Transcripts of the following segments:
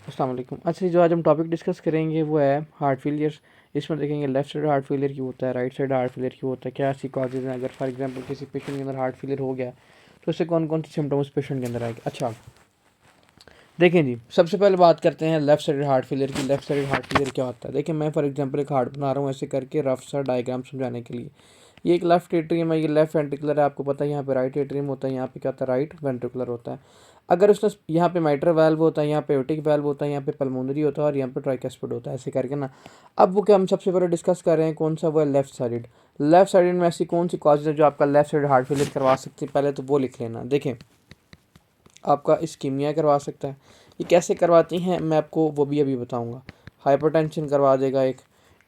अस्सलाम वालेकुम। अच्छा, जो आज हम टॉपिक डिस्कस करेंगे वो है हार्ट फेलियर। इसमें देखेंगे लेफ्ट साइड हार्ट फेलियर क्यों होता है, राइट साइड हार्ट फेलियर क्यों होता है, क्या ऐसी कॉजेज़ हैं, अगर फॉर एग्जांपल किसी पेशेंट के अंदर हार्ट फेलियर हो गया तो उससे कौन कौन से सिम्टम्स पेशेंट के अंदर आएंगे। अच्छा, देखें जी, सबसे पहले बात करते हैं लेफ्ट साइड हार्ट फेलियर की। लेफ्ट साइड हार्ट फेलियर क्या होता है? देखिए, मैं फॉर एग्जांपल एक हार्ट बना रहा हूँ ऐसे करके रफ सा डायग्राम समझाने के लिए। ये एक लेफ्ट एट्रियम है, ये लेफ्ट वेंट्रिकुलर है, आपको पता है। यहाँ पे राइट एट्रियम होता है, यहाँ पे क्या होता है, राइट वेंट्रिकुलर होता है। अगर उसने यहाँ पे माइट्रल वाल्व होता है, यहाँ पे एओर्टिक वाल्व होता है, यहाँ पे पल्मोनरी होता है और यहाँ पे ट्राइकस्पिड होता है, ऐसे करके ना। अब वो क्या हम सबसे पहले डिस्कस कर रहे हैं कौन सा, वो है लेफ्ट साइड। लेफ्ट साइड में ऐसी कौन सी कॉजेज है जो आपका लेफ्ट साइड हार्ट फेलियर करवा सकती है, पहले तो वो लिख लेना। देखें, आपका इस्कीमिया करवा सकता है। ये कैसे करवाती हैं मैं आपको वो भी अभी बताऊंगा। हाइपरटेंशन करवा देगा एक,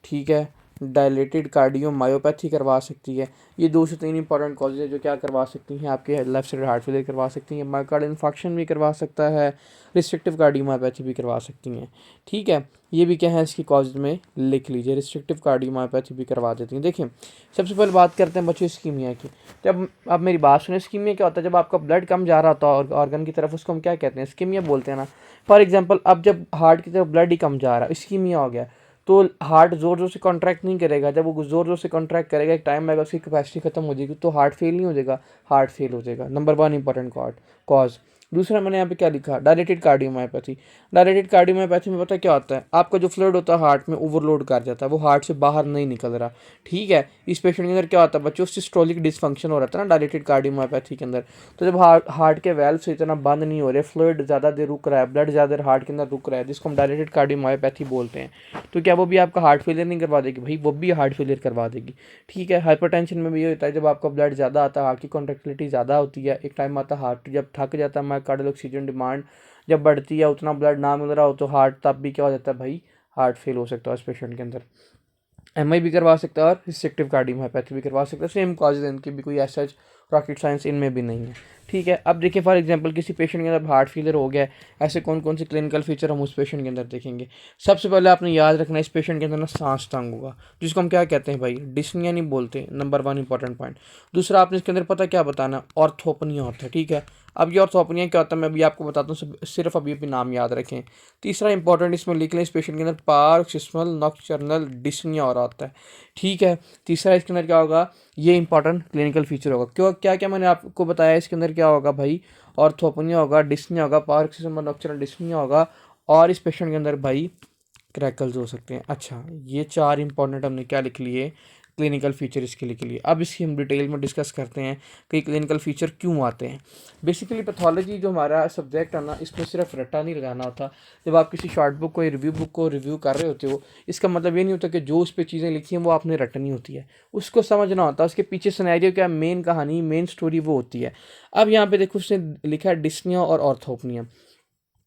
ठीक है। डायलेटेड कार्डियोमायोपैथी करवा सकती है। ये 2 से 3 इंपॉर्टेंट कॉजेज है जो क्या करवा सकती हैं, आपके लेफ्ट साइड हार्ट फेलियर करवा सकती हैं। मायोकार्डियल इन्फार्क्शन भी करवा सकता है, रिस्ट्रिक्टिव कार्डियोमायोपैथी भी करवा सकती हैं, ठीक है। ये भी क्या है इसकी कॉजेज में लिख लीजिए, रिस्ट्रिक्टिव कार्डियोमायोपैथी भी करवा देती हैं। देखिए, सबसे पहले बात करते हैं बच्चों इस्कीमिया की। जब आप मेरी बात सुने, इस्कीमिया क्या होता है? जब आपका ब्लड कम जा रहा होता है ऑर्गन की तरफ, उसको हम क्या कहते हैं, इस्कीमिया बोलते हैं ना। फॉर एग्जांपल, अब जब हार्ट की तरफ ब्लड ही कम जा रहा है, इस्कीमिया हो गया, तो हार्ट ज़ोर ज़ोर से कॉन्ट्रैक्ट नहीं करेगा। जब वो ज़ोर ज़ोर से कॉन्ट्रैक्ट करेगा, एक टाइम आएगा उसकी कैपेसिटी खत्म हो जाएगी, तो हार्ट फेल नहीं हो जाएगा, हार्ट फेल हो जाएगा। Number 1 important cause. दूसरा मैंने यहाँ पे क्या लिखा, डायलेटेड कार्डियोमायोपैथी। डायलेटेड कार्डियोमायोपैथी में पता क्या होता है, आपका जो फ्लूइड होता है हार्ट में ओवरलोड कर जाता है, वो हार्ट से बाहर नहीं निकल रहा, ठीक है। इस पेशेंट के अंदर क्या होता है बच्चों, सिस्टोलिक डिसफंक्शन हो रहा था ना डायलेटेड कार्डियोमायोपैथी के अंदर। तो जब हार्ट के वेल्व से इतना बंद नहीं हो रहे, फ्लूइड ज़्यादा देर रुक रहा है, ब्लड ज़्यादा देर हार्ट के अंदर रुक रहा है, जिसको हम डायलेटेड कार्डियोमायोपैथी बोलते हैं, तो क्या वो भी आपका हार्ट फेलियर नहीं करवा देगी? भाई वो भी हार्ट फेलियर करवा देगी, ठीक है। हाइपरटेंशन में भी ये होता है, जब आपका ब्लड ज़्यादा आता है, हार्ट की कॉन्ट्रेक्टिलिटी ज़्यादा होती है, एक टाइम आता है हार्ट जब थक जाता है, मायोकार्डियल ऑक्सीजन डिमांड जब बढ़ती है, उतना ब्लड ना मिल रहा हो, तो हार्ट तब भी क्या हो जाता है भाई, हार्ट फेल हो सकता है इस पेशेंट के अंदर। एमआई भी करवा सकता है और रिस्ट्रिक्टिव कार्डियोमायोपैथी भी करवा सकता है। सेम कॉजेज है इनकी भी, कोई ऐसा रॉकेट साइंस इनमें भी नहीं है, ठीक है। अब देखिए, फॉर एग्जांपल किसी पेशेंट के अंदर हार्ट फेलियर हो गया है, ऐसे कौन कौन से क्लिनिकल फीचर हम उस पेशेंट के अंदर देखेंगे। सबसे पहले आपने याद रखना है, इस पेशेंट के अंदर ना सांस तंग होगा, जिसको हम क्या कहते हैं भाई, डिस्निया नहीं बोलते। Number 1 important point. दूसरा आपने इसके अंदर पता क्या बताना, ऑर्थोपनिया होता है, ठीक है। अब ये ऑर्थोपनिया क्या होता है मैं अभी आपको बताता हूँ, सिर्फ अभी अभी नाम याद रखें। तीसरा इंपॉर्टेंट इसमें लिख लें, इस पेशेंट के अंदर पारोक्सिस्मल नॉक्टर्नल डिस्निया हो रहा होता है, ठीक है। तीसरा इसके अंदर क्या होगा, ये इंपॉर्टेंट क्लिनिकल फीचर होगा। क्यों, क्या क्या मैंने आपको बताया, इसके अंदर क्या होगा भाई, ऑर्थोपनिया होगा, डिस्निया होगा, पारोक्सिस्मल नॉक्टर्नल डिस्निया होगा, और इस पेशेंट के अंदर भाई क्रैकल्स हो सकते हैं। अच्छा, ये 4 इंपॉर्टेंट हमने क्या लिख लिए, क्लिनिकल फीचर इसके लिए। अब इसकी हम डिटेल में डिस्कस करते हैं कि क्लिनिकल फीचर क्यों आते हैं। बेसिकली पैथोलॉजी जो हमारा सब्जेक्ट है ना, इसमें सिर्फ रट्टा नहीं लगाना होता। जब आप किसी शॉर्ट बुक को, रिव्यू बुक को रिव्यू कर रहे होते हो, इसका मतलब ये नहीं होता कि जो उस पर चीज़ें लिखी हैं वो आपने रटनी होती है, उसको समझना होता है, उसके पीछे सिनेरियो क्या, मेन कहानी, मेन स्टोरी वो होती है। अब यहाँ पे देखो उसने लिखा है डिस्निया और ऑर्थोपनिया।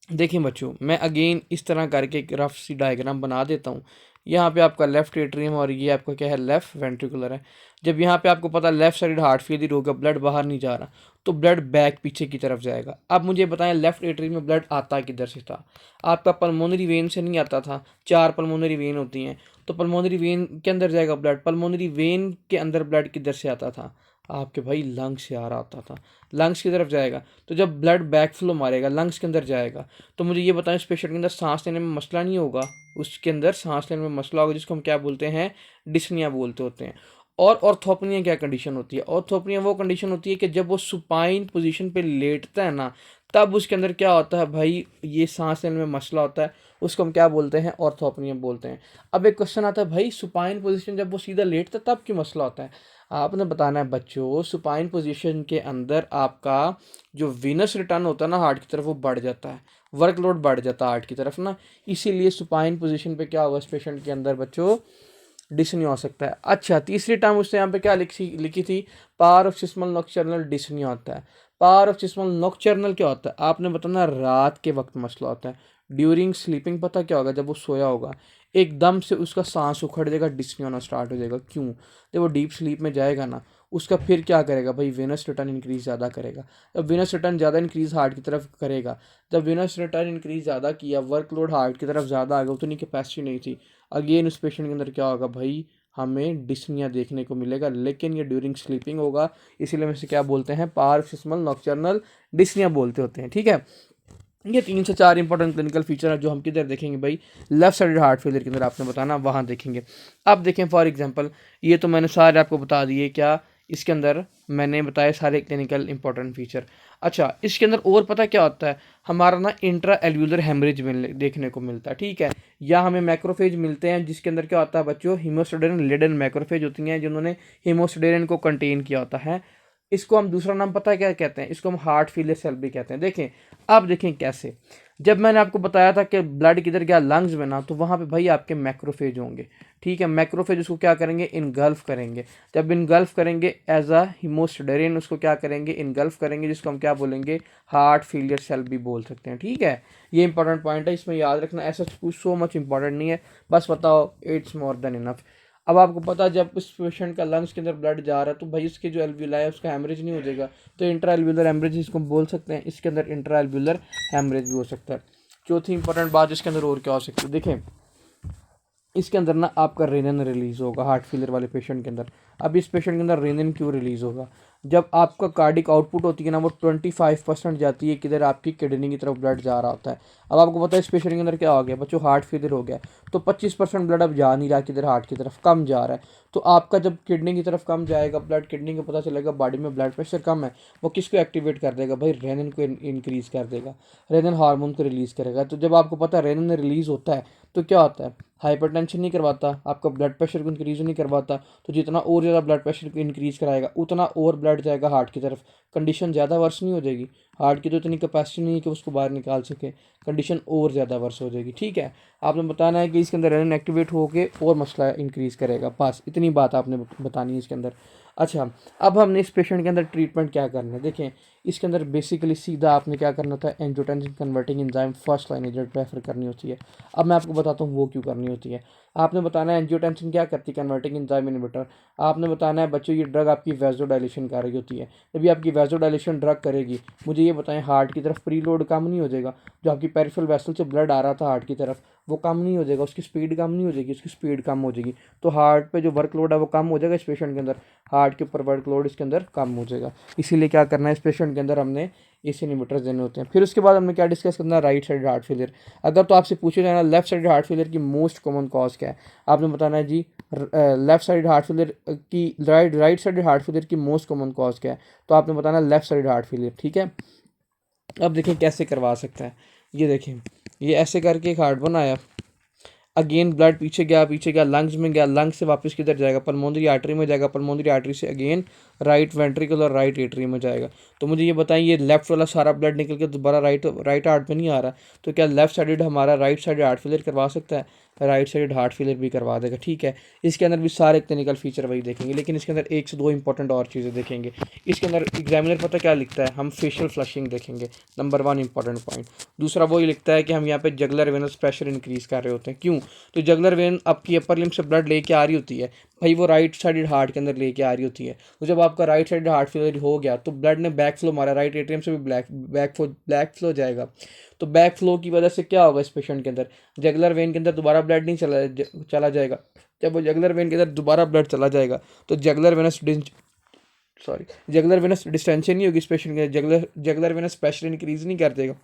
देखिए बच्चों, मैं अगेन इस तरह करके एक रफ सी डायग्राम बना देता हूँ। यहाँ पे आपका लेफ्ट एट्रियम और ये आपका क्या है, लेफ्ट वेंट्रिकुलर है। जब यहाँ पे आपको पता लेफ्ट साइड हार्ट फेलियर होगा, ब्लड बाहर नहीं जा रहा, तो ब्लड बैक पीछे की तरफ जाएगा। अब मुझे बताएं, लेफ्ट एट्रियम में ब्लड आता किधर से था? आपका पल्मोनरी वेन से नहीं आता था, 4 पल्मोनरी वेन होती हैं, तो पल्मोनरी वेन के अंदर जाएगा ब्लड। पल्मोनरी वेन के अंदर ब्लड किधर से आता था? आपके भाई लंग्स से आ रहा होता था, लंग्स की तरफ जाएगा। तो जब ब्लड बैक फ्लो मारेगा, लंग्स के अंदर जाएगा, तो मुझे ये बताएं, इस पेशेंट के अंदर सांस लेने में मसला नहीं होगा? उसके अंदर सांस लेने में मसला होगा, जिसको हम क्या बोलते हैं, डिस्निया बोलते होते हैं। और ऑर्थोपनिया क्या कंडीशन होती है? ऑर्थोपनिया वो कंडीशन होती है कि जब वो सुपाइन पोजीशन पे लेटता है ना, तब उसके अंदर क्या होता है भाई, ये सांस लेने में मसला होता है, उसको हम क्या बोलते हैं, ऑर्थोपनिया बोलते हैं। अब एक क्वेश्चन आता है, भाई सुपाइन पोजीशन जब वो सीधा लेटता है तब क्यों मसला होता है? आपने बताना है बच्चों, सुपाइन पोजीशन के अंदर आपका जो वीनस रिटर्न होता है ना हार्ट की तरफ, वो बढ़ जाता है, वर्कलोड बढ़ जाता है हार्ट की तरफ ना, इसीलिए सुपाइन पोजीशन पे क्या होगा इस पेशेंट के अंदर बच्चों, डिसनिया हो सकता है। अच्छा, तीसरी टर्म उसने यहाँ पे क्या लिखी थी, पारोक्सिस्मल नॉक्टर्नल डिसनिया होता है। पारोक्सिस्मल नॉक्टर्नल क्या होता है? आपने बताना रात के वक्त मसला होता है, ड्यूरिंग स्लीपिंग। पता क्या होगा, जब वो सोया होगा एकदम से उसका सांस उखड़ जाएगा, डिसनिया होना स्टार्ट हो जाएगा। क्यों? जब वो डीप स्लीप में जाएगा ना, उसका फिर क्या करेगा भाई, वेनस रिटर्न इंक्रीज ज़्यादा करेगा। जब वेनस रिटर्न ज़्यादा इंक्रीज हार्ट की तरफ करेगा, जब वेनस रिटर्न इंक्रीज ज़्यादा किया, वर्कलोड हार्ट की तरफ ज़्यादा आ गया, उतनी कैपेसिटी नहीं थी, अगेन उस पेशेंट के अंदर क्या होगा भाई, हमें डिस्निया देखने को मिलेगा, लेकिन ये ड्यूरिंग स्लीपिंग होगा, इसीलिए हम इसे क्या बोलते हैं, पारोक्सिस्मल नॉक्टर्नल डिस्निया बोलते होते हैं, ठीक है। ये 3 से 4 इंपॉर्टेंट क्लिनिकल फीचर है जो हम किधर देखेंगे भाई, लेफ्ट साइडेड हार्ट फेलियर के अंदर आपने बताना वहाँ देखेंगे। अब देखें फॉर एग्जांपल, ये तो मैंने सारे आपको बता दिए, क्या इसके अंदर मैंने बताए सारे क्लिनिकल इंपॉर्टेंट फीचर। अच्छा, इसके अंदर और पता क्या होता है, हमारा ना इंट्रा एल्व्यूलर हेमरेज देखने को मिलता है, ठीक है, या हमें मैक्रोफेज मिलते हैं जिसके अंदर क्या होता है बच्चों, हीमोस्टेरिन लेडन मैक्रोफेज होती हैं जिन्होंने हीमोस्टेरिन को कंटेन किया होता है। इसको हम दूसरा नाम पता है क्या कहते हैं, इसको हम हार्ट फेलियर सेल भी कहते हैं। देखें, अब देखें कैसे, जब मैंने आपको बताया था कि ब्लड किधर गया, लंग्स में ना, तो वहाँ पे भाई आपके मैक्रोफेज होंगे, ठीक है, मैक्रोफेज उसको क्या करेंगे, इनगल्फ करेंगे। जब इनगल्फ करेंगे एज अ हीमोस्टेरिन, उसको क्या करेंगे, इनगल्फ करेंगे, जिसको हम क्या बोलेंगे, हार्ट फेलियर सेल भी बोल सकते हैं, ठीक है। ये इंपॉर्टेंट पॉइंट है, इसमें याद रखना, ऐसा कुछ सो मच इंपॉर्टेंट नहीं है, बस बताओ, इट्स मोर देन इनफ। अब आपको पता है जब उस पेशेंट का लंग्स के अंदर ब्लड जा रहा है तो भाई उसके जो एल्व्यूलाई है उसका हेमरेज नहीं हो जाएगा, तो इंट्रा एल्व्यूलर हेमरेज इसको बोल सकते हैं, इसके अंदर इंट्रा एल्व्यूलर हेमरेज भी हो सकता है। चौथी इंपॉर्टेंट बात इसके अंदर और क्या हो सकती है, देखें, इसके अंदर ना आपका रेनिन रिलीज़ होगा हार्ट फेलियर वाले पेशेंट के अंदर। अब इस पेशेंट के अंदर रेनिन क्यों रिलीज़ होगा, जब आपका कार्डिक आउटपुट होती है ना वो 25% जाती है किधर, आपकी किडनी की तरफ ब्लड जा रहा होता है। अब आपको पता है इस पेशेंट के अंदर क्या हो गया बच्चों, हार्ट फेलियर हो गया, तो 25% ब्लड अब जा नहीं रहा किधर, हार्ट की तरफ कम जा रहा है। तो आपका जब किडनी की तरफ कम जाएगा ब्लड, किडनी को पता चलेगा बॉडी में ब्लड प्रेशर कम है, वो किसको एक्टिवेट कर देगा भाई, रेनिन को इंक्रीज़ कर देगा, रेनिन हार्मोन को रिलीज़ करेगा। तो जब आपको पता है रेनिन रिलीज़ होता है तो क्या होता है, हाइपरटेंशन नहीं करवाता, आपका ब्लड प्रेशर को इंक्रीज़ नहीं करवाता, तो जितना और ज़्यादा ब्लड प्रेशर को इंक्रीज़ कराएगा उतना और ब्लड जाएगा हार्ट की तरफ, कंडीशन ज़्यादा वर्स नहीं हो जाएगी, हार्ट की तो इतनी कैपेसिटी नहीं है कि उसको बाहर निकाल सके, कंडीशन और ज़्यादा वर्स हो जाएगी, ठीक है। आपने बताना है कि इसके अंदर रेनिन एक्टिवेट होकर और मसला इंक्रीज़ करेगा, बस इतनी बात आपने बतानी है इसके अंदर। अच्छा, अब हमने इस पेशेंट के अंदर ट्रीटमेंट क्या करना है, देखें, इसके अंदर बेसिकली सीधा आपने क्या करना था, angiotensin converting enzyme first line agent prefer करनी होती है। अब मैं आपको बताता हूँ वो क्यों करनी होती है। आपने बताना है एंजियोटेंसिन क्या करती है, कन्वर्टिंग एंजाइम इनहिबिटर। आपने बताना है बच्चों ये ड्रग आपकी वैसोडाइलेशन कर रही होती है, जब ये आपकी वैसोडाइलेशन ड्रग करेगी, मुझे ये बताएं हार्ट की तरफ प्री लोड कम नहीं हो जाएगा, जो आपकी पेरिफेरल वेसल से ब्लड आ रहा था हार्ट की तरफ वो कम नहीं हो जाएगा, उसकी स्पीड कम नहीं हो जाएगी, उसकी स्पीड कम हो जाएगी, तो हार्ट पे जो वर्कलोड है वो कम हो जाएगा इस पेशेंट के अंदर, हार्ट के ऊपर वर्कलोड इसके अंदर कम हो जाएगा। इसीलिए क्या करना है, इस पेशेंट के अंदर हमने इस इनहिबिटर्स देने होते हैं। फिर उसके बाद हमने क्या डिस्कस करना है, राइट साइड हार्ट फेलियर। अगर तो आपसे पूछे जाना लेफ्ट साइड हार्ट फेलियर की मोस्ट कॉमन कॉज क्या है, आपने बताना है जी लेफ्ट साइड हार्ट फेलियर की राइट साइड हार्ट फेलियर की मोस्ट कॉमन कॉज क्या है, तो आपने बताना लेफ्ट साइड हार्ट फेलियर, ठीक है। अब देखें कैसे करवा सकता है, ये देखें, ये ऐसे करके एक हार्ट बनाया, अगेन ब्लड पीछे गया लंग्स में गया, लंग्स से वापस किधर जाएगा, पल्मोनरी आर्टरी में जाएगा, पल्मोनरी आर्टरी से अगेन राइट वेंट्रिकल और राइट एट्रियम में जाएगा। तो मुझे ये बताएं, ये लेफ्ट वाला सारा ब्लड निकल के दोबारा राइट हार्ट में नहीं आ रहा, तो क्या लेफ्ट साइडेड हमारा राइट साइड हार्ट फेलियर करवा सकता है, राइट साइड हार्ट फेलियर भी करवा देगा, ठीक है। इसके अंदर भी सारे क्लिनिकल फीचर वही देखेंगे, लेकिन इसके अंदर एक से दो इंपॉर्टेंट और चीज़ें देखेंगे। इसके अंदर एग्जामिनर पता क्या लिखता है, हम फेशियल फ्लशिंग देखेंगे, नंबर 1 इंपॉर्टेंट पॉइंट। दूसरा वो ये लिखता है कि हम यहाँ पे जगलर वेनस प्रेशर इंक्रीज कर रहे होते हैं, क्यों, तो जगलर वेन आपकी अपर लिम्ब से ब्लड लेके आ रही होती है भाई, वो राइट साइड हार्ट के अंदर लेके आ रही होती है। तो जब आपका राइट साइड हार्ट फेलियर हो गया तो ब्लड ने बैक फ्लो मारा, राइट एट्रियम से भी बैक फ्लो जाएगा, तो बैक फ्लो की वजह से क्या होगा इस पेशेंट के अंदर, जगलर वेन के अंदर दोबारा ब्लड नहीं चला जाएगा। जब वो जगलर वेन के अंदर दोबारा ब्लड चला जाएगा तो जगलर वेनस डिस्टेंशन नहीं होगी इस पेशेंट के, जगलर वेनस प्रेशर इंक्रीज नहीं कर देगा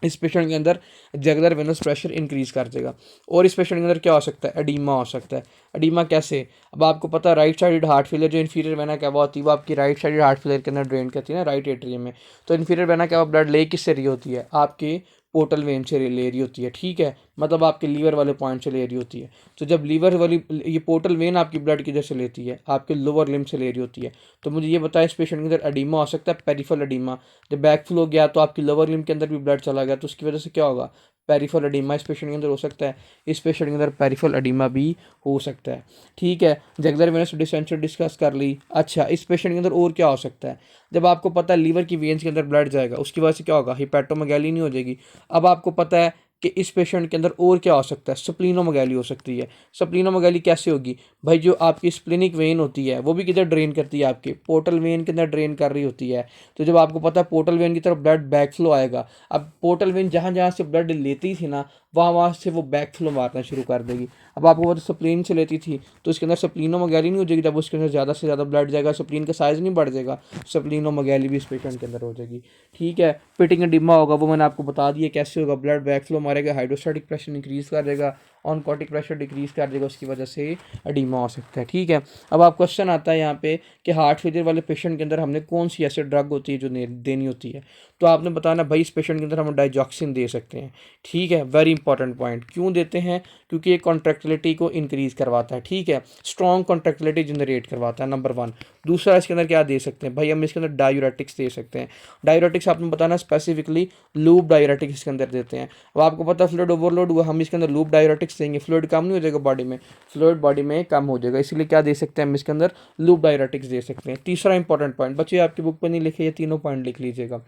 इस पेशेंट के अंदर, जगलर वेनस प्रेशर इंक्रीज कर देगा। और इस पेशेंट के अंदर क्या हो सकता है, एडीमा हो सकता है। एडीमा कैसे, अब आपको पता है राइट साइड हार्ट फेलियर जो इन्फीरियर वेना क्या होती है वो आपकी राइट साइड हार्ट फेलियर के अंदर ड्रेन करती है ना, राइट एट्रियम में। तो इन्फीरियर वेना क्या ब्लड ले किससे रही होती है, आपकी पोर्टल वेन से ले रही होती है, ठीक है, मतलब आपके लीवर वाले पॉइंट से ले रही होती है। तो जब लीवर वाली ये पोर्टल वेन आपकी ब्लड किधर से लेती है, आपके लोअर लिम्ब से ले रही होती है। तो मुझे ये बताया इस पेशेंट के अंदर एडीमा हो सकता है, पेरिफेरल एडीमा, जब बैक फ्लो गया तो आपकी लोअर लिम्ब के अंदर भी ब्लड चला गया, तो उसकी वजह से क्या होगा, पेरिफेरल एडीमा इस पेशेंट के अंदर हो सकता है, इस पेशेंट के अंदर पेरिफेरल एडीमा भी हो सकता है, ठीक है। जगलर वेनस डिस्टेंशन डिस्कस कर ली। अच्छा, इस पेशेंट के अंदर और क्या हो सकता है, जब आपको पता है लीवर की वेन्स के अंदर ब्लड जाएगा उसकी वजह से क्या होगा, हिपैटोमेगैली नहीं हो जाएगी। अब आपको पता है कि इस पेशेंट के अंदर और क्या हो सकता है, स्प्लीनोमेगैली हो सकती है। स्प्लीनोमेगैली कैसे होगी भाई, जो आपकी स्प्लिनिक वेन होती है वो भी किधर ड्रेन करती है, आपके पोर्टल वेन के अंदर ड्रेन कर रही होती है। तो जब आपको पता है पोर्टल वेन की तरफ ब्लड बैक फ्लो आएगा, अब पोर्टल वेन जहाँ जहाँ से ब्लड लेती थी ना वहाँ से वो बैक फ्लो मारना शुरू कर देगी। अब आपको वो स्प्लीन से लेती थी तो इसके अंदर स्प्लीनोमेगाली नहीं हो जाएगी, जब उसके अंदर ज़्यादा से ज़्यादा ब्लड जाएगा स्प्लीन का साइज़ नहीं बढ़ जाएगा, स्प्लीनोमेगाली भी इस पेशेंट के अंदर हो जाएगी। ठीक है, पिटिंग एडिमा होगा, वो मैंने आपको बता दिया कैसे होगा, ब्लड बैक फ्लो मारेगा, हाइड्रोस्टैटिक प्रेशर इंक्रीज़ कर देगा, ऑनकोटिक प्रेशर डिक्रीज़ कर देगा, उसकी वजह से एडिमा हो सकता है। ठीक है, अब आप क्वेश्चन आता है यहाँ पे कि हार्ट फेलियर वाले पेशेंट के अंदर हमने कौन सी ऐसी ड्रग होती है जो देनी होती है, तो आपने बताना भाई इस पेशेंट के अंदर हम डाइजॉक्सिन दे सकते हैं। ठीक है, वेरी इंपॉर्टेंट पॉइंट, क्यों देते हैं, क्योंकि ये कॉन्ट्रैक्टिलिटी को इंक्रीज़ करवाता है। ठीक है, स्ट्रॉन्ग कॉन्ट्रैक्टिलिटी जनरेट करवाता है, नंबर 1। दूसरा इसके अंदर क्या दे सकते हैं भाई, हम इसके अंदर डायूरेटिक्स दे सकते हैं। डायूरेटिक्स आपने बताना स्पेसिफिकली लूप डायूरेटिक्स इसके अंदर देते हैं। अब आपको पता है फ्लूइड ओवरलोड हुआ, हम इसके अंदर लूप डायूरेटिक्स देंगे, फ्लूइड कम नहीं हो जाएगा बॉडी में, फ्लूइड बॉडी में कम हो जाएगा, इसलिए क्या दे सकते हैं हम इसके अंदर लूप डायूरेटिक्स दे सकते हैं। तीसरा इंपॉर्टेंट पॉइंट, बच्चे आपकी बुक पर नहीं लिखे, ये तीनों पॉइंट लिख लीजिएगा।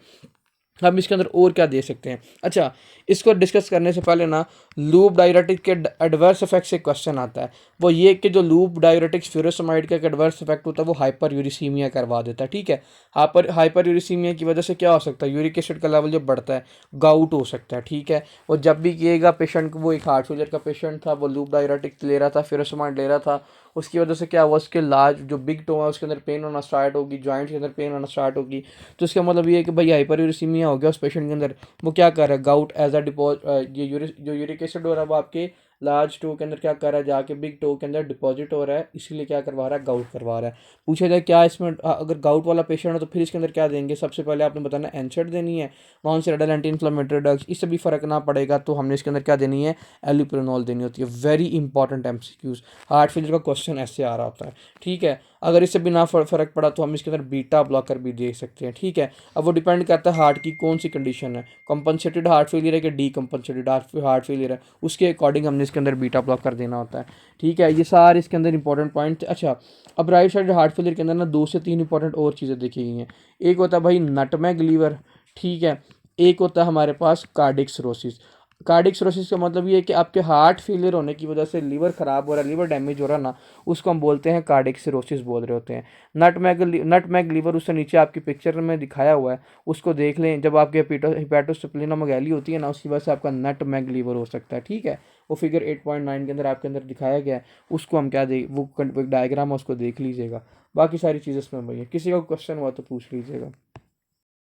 हम इसके अंदर और क्या दे सकते हैं। अच्छा, इसको डिस्कस करने से पहले ना लूप डायरेटिक के एडवर्स इफेक्ट से क्वेश्चन आता है, वो ये कि जो लूप डायरेटिक्स फ्यूरोसमाइड का एडवर्स इफेक्ट होता है वो हाइपर यूरिसीमिया करवा देता है। ठीक है, हाइपर यूरिसीमिया की वजह से क्या हो सकता है, यूरिक एसिड का लेवल जब बढ़ता है गाउट हो सकता है। ठीक है, और जब भी किएगा पेशेंट को, वो एक हार्ट फेलियर का पेशेंट था, वो लूप डायरेटिक्स ले रहा था, फ्यूरोसमाइड ले रहा था, उसकी वजह से क्या हुआ, उसके लार्ज जो बिग टो है उसके अंदर पेन होना स्टार्ट होगी, जॉइंट्स के अंदर पेन होना स्टार्ट होगी। तो इसका मतलब ये है कि भाई हाइपर यूरिसीमिया हो गया उस पेशेंट के अंदर, वो क्या कर रहा है, गाउट एज अ डिपॉजिट, ये जो यूरिक एसिड हो रहा है वो आपके लार्ज टो के अंदर क्या कर रहा है, जाके बिग टो के अंदर डिपॉजिट हो रहा है, इसीलिए क्या करवा रहा है, गाउट करवा रहा है। पूछा जाए क्या इसमें, अगर गाउट वाला पेशेंट हो तो फिर इसके अंदर क्या देंगे, सबसे पहले आपने बताना एनसेड देनी है, non steroidal anti inflammatory drugs, इससे भी फर्क ना पड़ेगा तो हमने इसके अंदर क्या देनी है, एलिप्रोनॉल देनी होती है। Very important MCQs, heart failure का क्वेश्चन ऐसे आ रहा होता है। ठीक है, अगर इससे भी ना फर्क पड़ा तो हम इसके अंदर बीटा ब्लॉकर भी दे सकते हैं। ठीक है, अब वो डिपेंड करता है हार्ट की कौन सी कंडीशन है, कंपनसेटेड हार्ट फेलियर है कि डी कंपनसेटेड हार्ट फेलियर है, उसके अकॉर्डिंग हमने इसके अंदर बीटा ब्लॉकर देना होता है। ठीक है, ये सारे इसके अंदर इंपॉर्टेंट पॉइंट। अच्छा, अब राइट साइड हार्ट फेलियर के अंदर ना 2 से 3 इंपॉर्टेंट और चीज़ें देखी गई हैं। एक होता है भाई नटमैग लीवर, ठीक है, एक होता है हमारे पास कार्डिक सिरोसिस। कार्डिक सिरोसिस का मतलब ये है कि आपके हार्ट फेलियर होने की वजह से लीवर ख़राब हो रहा है, लीवर डैमेज हो रहा है ना, उसको हम बोलते हैं कार्डिक सिरोसिस बोल रहे होते हैं। नटमैग लीवर उससे नीचे आपकी पिक्चर में दिखाया हुआ है, उसको देख लें, जब आपके हिपैटोस्प्लेनोमेगाली होती है ना, उसकी वजह से आपका नटमैग लीवर हो सकता है। ठीक है, वो फिगर 8.9 के अंदर आपके अंदर दिखाया गया है, उसको हम क्या दे, वो डायग्राम है उसको देख लीजिएगा, बाकी सारी चीज़ें इसमें वही है। किसी का क्वेश्चन हुआ तो पूछ लीजिएगा।